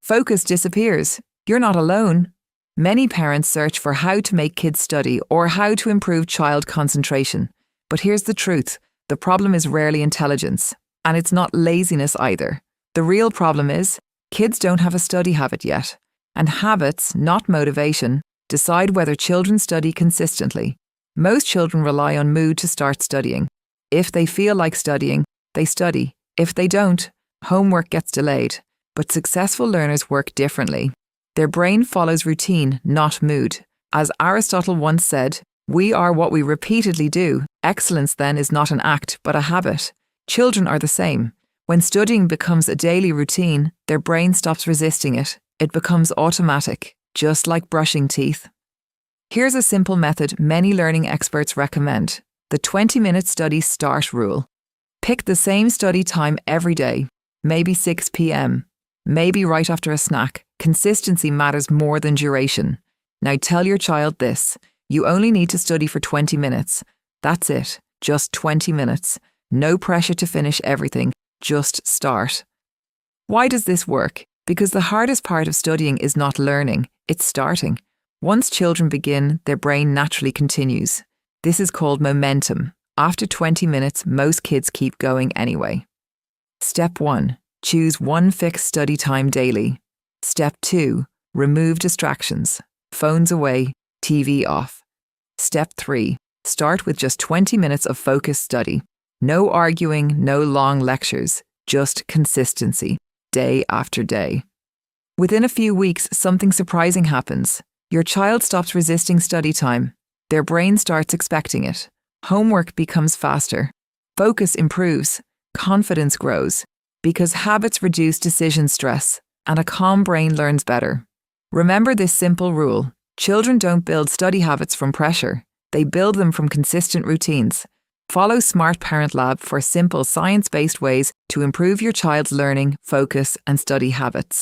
Focus disappears. You're not alone. Many parents search for how to make kids study or how to improve child concentration. But here's the truth. The problem is rarely intelligence. And it's not laziness either. The real problem is, kids don't have a study habit yet. And habits, not motivation, decide whether children study consistently. Most children rely on mood to start studying. If they feel like studying, they study. If they don't, homework gets delayed. But successful learners work differently. Their brain follows routine, not mood. As Aristotle once said, we are what we repeatedly do. Excellence then is not an act, but a habit. Children are the same. When studying becomes a daily routine, their brain stops resisting it. It becomes automatic, just like brushing teeth. Here's a simple method many learning experts recommend: the 20-minute study start rule. Pick the same study time every day, maybe 6 p.m., maybe right after a snack. Consistency matters more than duration. Now tell your child this: you only need to study for 20 minutes. That's it, just 20 minutes. No pressure to finish everything, just start. Why does this work? Because the hardest part of studying is not learning, it's starting. Once children begin, their brain naturally continues. This is called momentum. After 20 minutes, most kids keep going anyway. Step 1. Choose one fixed study time daily. Step 2. Remove distractions. Phones away, TV off. Step 3. Start with just 20 minutes of focused study. No arguing, no long lectures, just consistency, day after day. Within a few weeks, something surprising happens. Your child stops resisting study time. Their brain starts expecting it. Homework becomes faster. Focus improves. Confidence grows. Because habits reduce decision stress, and a calm brain learns better. Remember this simple rule: children don't build study habits from pressure. They build them from consistent routines. Follow Smart Parent Lab for simple science-based ways to improve your child's learning, focus, and study habits.